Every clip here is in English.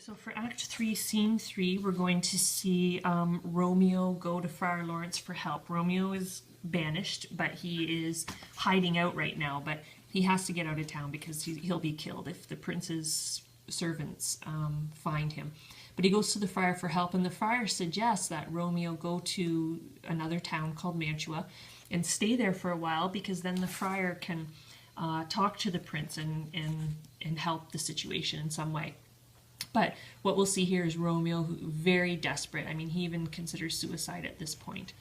So for Act 3, Scene 3, we're going to see Romeo go to Friar Lawrence for help. Romeo is banished, but he is hiding out right now, but he has to get out of town because he'll be killed if the prince's servants find him. But he goes to the friar for help, and the friar suggests that Romeo go to another town called Mantua and stay there for a while, because then the friar can talk to the prince and help the situation in some way. But what we'll see here is Romeo, very desperate. I mean, he even considers suicide at this point.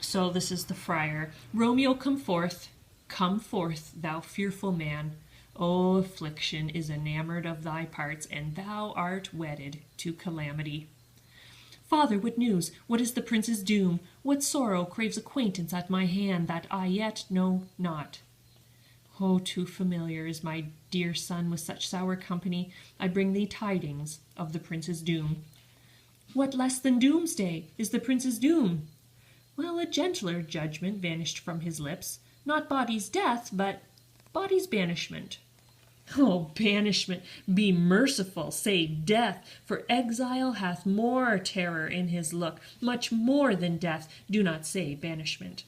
So this is the friar. Romeo, come forth, thou fearful man. O affliction is enamored of thy parts, and thou art wedded to calamity. Father, what news? What is the prince's doom? What sorrow craves acquaintance at my hand that I yet know not? Oh, too familiar is my dear son with such sour company. I bring thee tidings of the prince's doom. What less than doomsday is the prince's doom? Well, a gentler judgment vanished from his lips, not body's death, but body's banishment. Oh, banishment, be merciful, say death, for exile hath more terror in his look, much more than death, do not say banishment.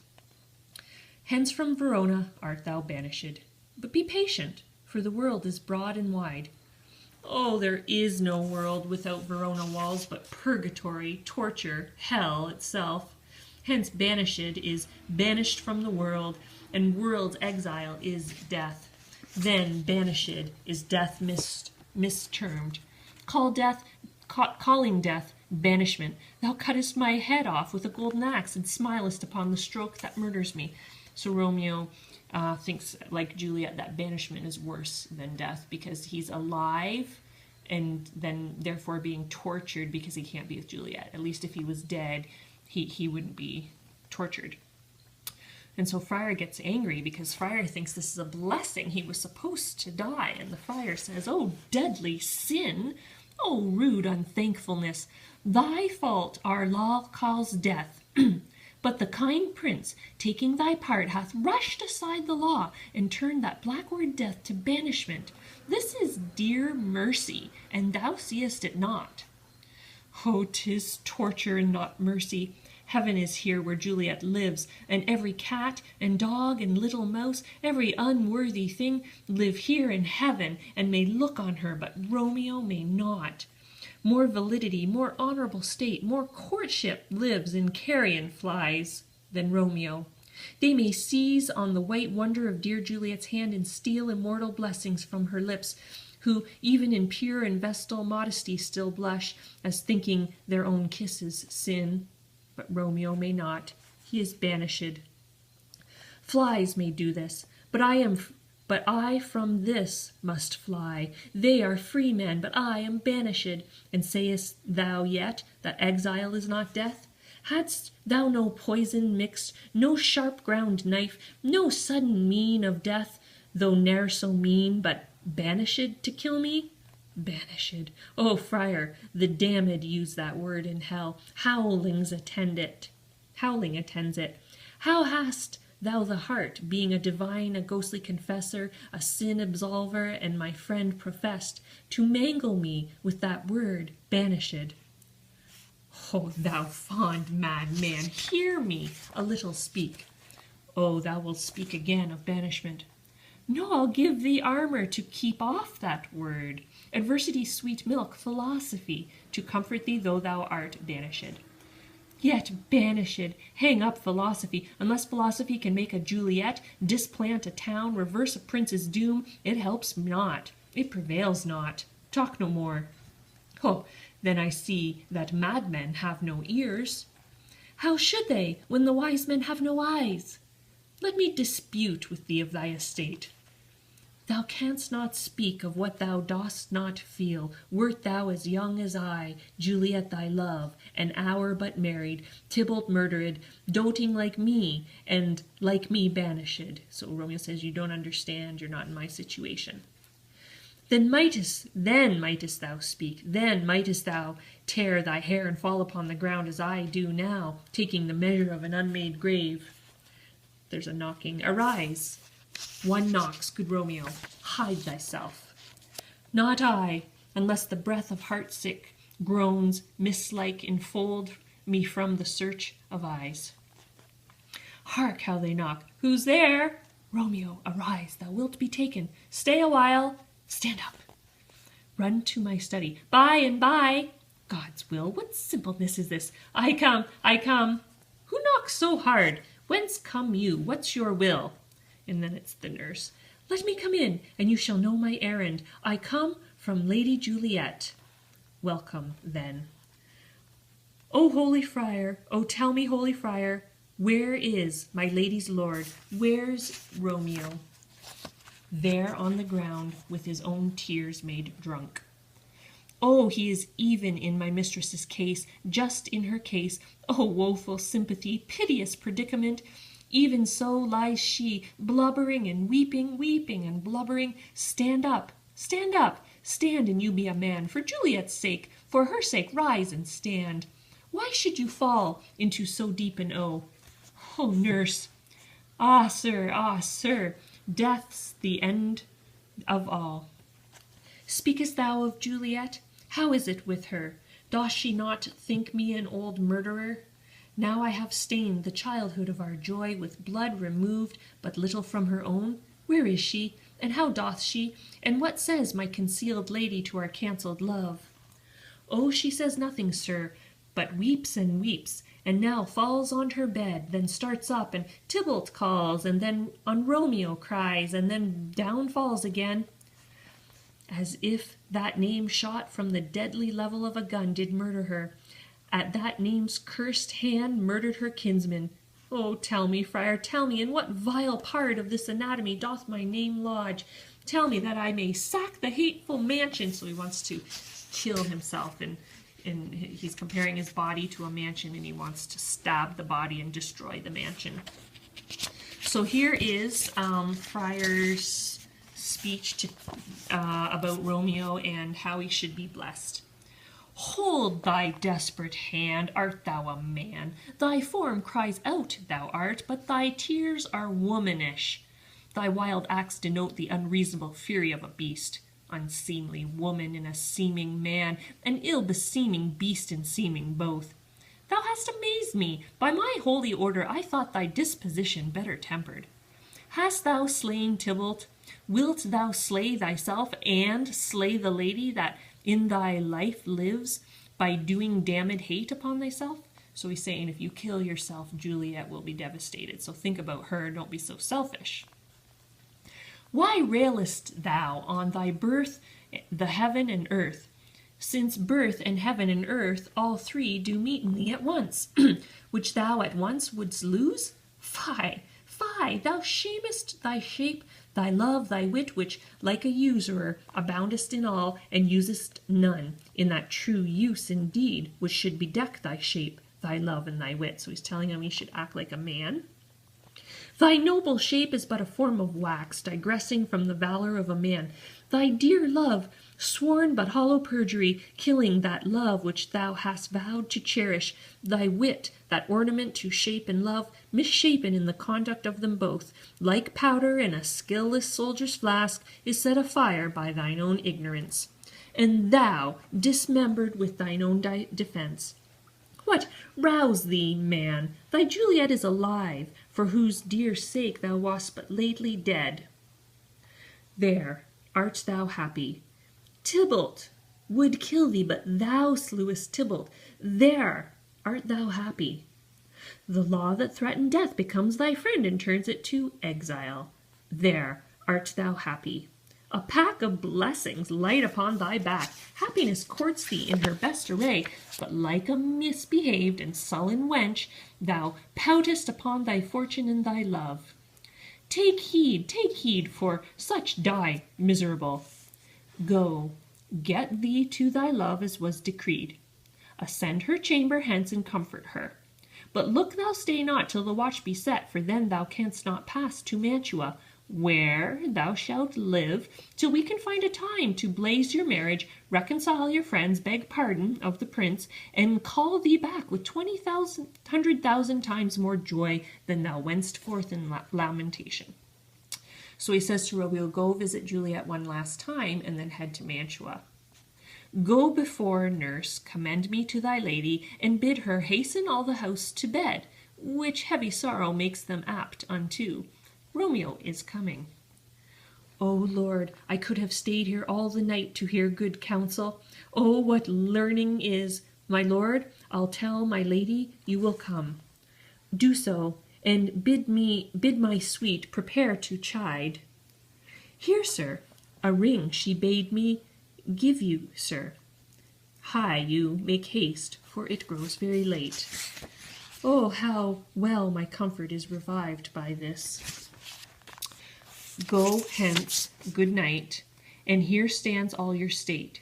Hence from Verona art thou banished, but be patient, for the world is broad and wide. Oh, there is no world without Verona walls, but purgatory, torture, hell itself. Hence banished is banished from the world, and world's exile is death. Then banished is death mistermed. Calling death banishment. Thou cuttest my head off with a golden axe, and smilest upon the stroke that murders me. So Romeo thinks, like Juliet, that banishment is worse than death, because he's alive and then therefore being tortured because he can't be with Juliet. At least if he was dead, he wouldn't be tortured. And so Friar gets angry because Friar thinks this is a blessing. He was supposed to die. And the friar says, "Oh, deadly sin! Oh, rude unthankfulness! Thy fault our law calls death. But the kind prince, taking thy part, hath rushed aside the law and turned that black word death to banishment. This is dear mercy, and thou seest it not." Oh, 'tis torture and not mercy. Heaven is here where Juliet lives, and every cat and dog and little mouse, every unworthy thing, live here in heaven and may look on her, but Romeo may not. More validity, more honorable state, more courtship lives in carrion flies than Romeo. They may seize on the white wonder of dear Juliet's hand and steal immortal blessings from her lips, who even in pure and vestal modesty still blush, as thinking their own kisses sin. But Romeo may not. He is banished. Flies may do this, but I from this must fly. They are free men, but I am banished. And sayest thou yet that exile is not death? Hadst thou no poison mixed, no sharp ground knife, no sudden mean of death, though ne'er so mean, but banished to kill me? Banished. O friar, the damned use that word in hell. Howling attends it. How hast thou the heart, being a divine, a ghostly confessor, a sin absolver, and my friend professed, to mangle me with that word banished? O thou fond madman, hear me a little speak. O, thou wilt speak again of banishment. No, I'll give thee armor to keep off that word. Adversity's sweet milk, philosophy, to comfort thee though thou art banished. Yet banished, hang up philosophy. Unless philosophy can make a Juliet, displant a town, reverse a prince's doom, it helps not, it prevails not. Talk no more. Oh, then I see that madmen have no ears. How should they, when the wise men have no eyes? Let me dispute with thee of thy estate. Thou canst not speak of what thou dost not feel, wert thou as young as I, Juliet thy love, an hour but married, Tybalt murdered, doting like me, and like me banished. So Romeo says, you don't understand, you're not in my situation. Then mightest thou speak, then mightest thou tear thy hair and fall upon the ground as I do now, taking the measure of an unmade grave. There's a knocking. Arise. One knocks, good Romeo. Hide thyself. Not I. unless the breath of heart-sick groans, mist-like, enfold me from the search of eyes. Hark how they knock. Who's there? Romeo, arise, thou wilt be taken. Stay a while. Stand up. Run to my study. By and by. God's will, what simpleness is this? I come, I come. Who knocks so hard? Whence come you? What's your will? And then it's the nurse. Let me come in, and you shall know my errand. I come from Lady Juliet. Welcome, then. O holy friar, O tell me, holy friar, where is my lady's lord? Where's Romeo? There on the ground, with his own tears made drunk. Oh, he is even in my mistress's case, just in her case. Oh, woeful sympathy, piteous predicament. Even so lies she, blubbering and weeping, weeping and blubbering. Stand up, stand up, stand and you be a man. For Juliet's sake, for her sake, rise and stand. Why should you fall into so deep an oh? Oh, nurse. Ah, sir, death's the end of all. Speakest thou of Juliet? How is it with her? Doth she not think me an old murderer? Now I have stained the childhood of our joy with blood removed but little from her own. Where is she? And how doth she? And what says my concealed lady to our cancelled love? Oh, she says nothing, sir, but weeps and weeps, and now falls on her bed, then starts up, and Tybalt calls, and then on Romeo cries, and then down falls again, as if that name shot from the deadly level of a gun did murder her. At that name's cursed hand murdered her kinsman. Oh, tell me, friar, tell me, in what vile part of this anatomy doth my name lodge? Tell me that I may sack the hateful mansion. So he wants to kill himself, and he's comparing his body to a mansion, and he wants to stab the body and destroy the mansion. So here is Friar's speech to, about Romeo and how he should be blessed. Hold thy desperate hand, art thou a man? Thy form cries out thou art, but thy tears are womanish. Thy wild acts denote the unreasonable fury of a beast. Unseemly woman in a seeming man, an ill-beseeming beast in seeming both. Thou hast amazed me. By my holy order I thought thy disposition better tempered. Hast thou slain Tybalt? Wilt thou slay thyself and slay the lady that in thy life lives by doing damned hate upon thyself? So he's saying if you kill yourself, Juliet will be devastated. So think about her, don't be so selfish. Why railest thou on thy birth, the heaven and earth? Since birth and heaven and earth, all three do meet in thee at once, which thou at once wouldst lose? Fie, fie, thou shamest thy shape, thy love, thy wit, which, like a usurer, aboundest in all, and usest none, in that true use indeed, which should bedeck thy shape, thy love, and thy wit. So he's telling him he should act like a man. Thy noble shape is but a form of wax, digressing from the valor of a man. Thy dear love, sworn but hollow perjury, killing that love which thou hast vowed to cherish. Thy wit, that ornament to shape and love, misshapen in the conduct of them both, like powder in a skilless soldier's flask, is set afire by thine own ignorance. And thou, dismembered with thine own defense. What, rouse thee, man? Thy Juliet is alive, for whose dear sake thou wast but lately dead. There art thou happy. Tybalt would kill thee, but thou slewest Tybalt. There art thou happy. The law that threatened death becomes thy friend and turns it to exile. There art thou happy. A pack of blessings light upon thy back. Happiness courts thee in her best array, but like a misbehaved and sullen wench, thou poutest upon thy fortune and thy love. Take heed, for such die miserable. Go, get thee to thy love as was decreed. Ascend her chamber hence and comfort her. But look thou stay not till the watch be set, for then thou canst not pass to Mantua, where thou shalt live till we can find a time to blaze your marriage, reconcile your friends, beg pardon of the prince, and call thee back with 100,000 times more joy than thou wentst forth in lamentation. So he says to Romeo, go visit Juliet one last time and then head to Mantua. Go before, nurse, commend me to thy lady, and bid her hasten all the house to bed, which heavy sorrow makes them apt unto. Romeo is coming. O Lord, I could have stayed here all the night to hear good counsel. Oh, what learning is! My lord, I'll tell my lady you will come. Do so, and bid my sweet prepare to chide. Here, sir, a ring she bade me give you, sir. Hie you, make haste, for it grows very late. Oh, how well my comfort is revived by this. Go hence, good night, and here stands all your state.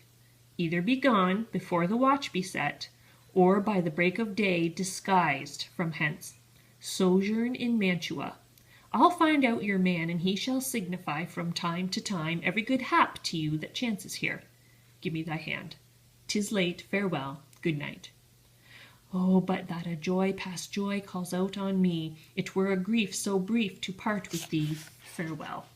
Either be gone before the watch be set, or by the break of day disguised from hence. Sojourn in Mantua. I'll find out your man, and he shall signify from time to time every good hap to you that chances here. Give me thy hand. 'Tis late, farewell, good night. Oh, but that a joy past joy calls out on me, it were a grief so brief to part with thee. Farewell.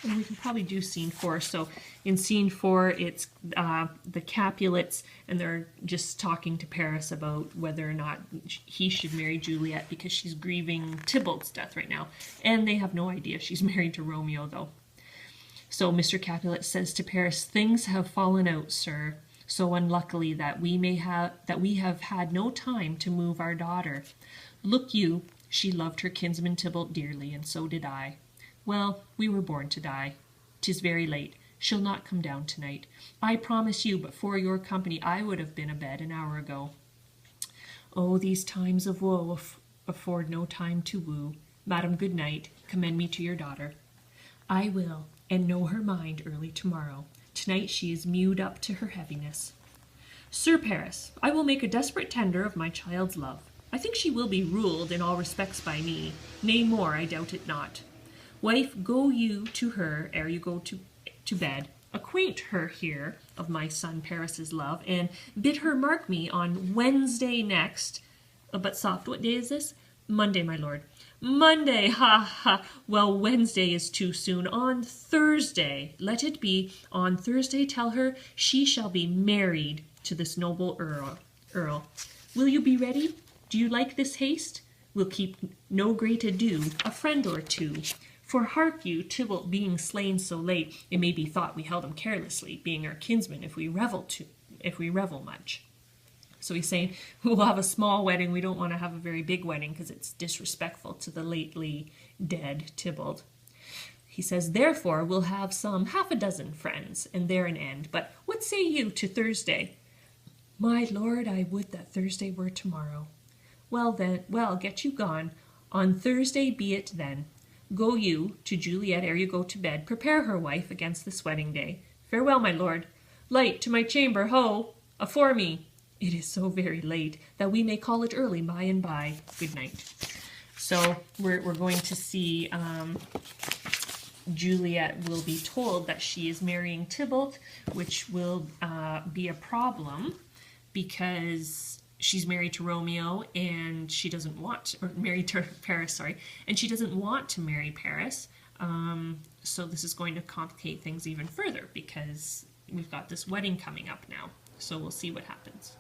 And we can probably do scene 4. So in scene 4, it's the Capulets, and they're just talking to Paris about whether or not he should marry Juliet because she's grieving Tybalt's death right now. And they have no idea she's married to Romeo, though. So Mr. Capulet says to Paris, "Things have fallen out, sir, so unluckily that we have had no time to move our daughter. Look you, she loved her kinsman Tybalt dearly, and so did I. Well, we were born to die. 'Tis very late. She'll not come down tonight. I promise you, but for your company I would have been abed an hour ago. Oh, these times of woe afford no time to woo. Madam, good night. Commend me to your daughter. I will, and know her mind early tomorrow. Tonight she is mewed up to her heaviness. Sir Paris, I will make a desperate tender of my child's love. I think she will be ruled in all respects by me. Nay, more, I doubt it not. Wife, go you to her ere you go to bed. Acquaint her here of my son Paris's love, and bid her mark me on Wednesday next. But soft, what day is this? Monday, my lord. Monday, ha ha. Well, Wednesday is too soon. On Thursday, let it be. On Thursday, tell her she shall be married to this noble earl. Will you be ready? Do you like this haste? We'll keep no great ado, a friend or two. For hark you, Tybalt being slain so late, it may be thought we held him carelessly, being our kinsman, if we revel much. So he's saying, we'll have a small wedding. We don't want to have a very big wedding because it's disrespectful to the lately dead Tybalt. He says, therefore, we'll have some 6 friends, and there an end. But what say you to Thursday? My lord, I would that Thursday were tomorrow. Well, get you gone. On Thursday be it then. Go you to Juliet ere you go to bed. Prepare her, wife, against this wedding day. Farewell, my lord. Light to my chamber, ho! Afore me. It is so very late that we may call it early by and by. Good night. So we're going to see Juliet will be told that she is marrying Tybalt, which will be a problem because she's married to Romeo and she doesn't want, or married to Paris, sorry, and she doesn't want to marry Paris. So this is going to complicate things even further because we've got this wedding coming up now. So we'll see what happens.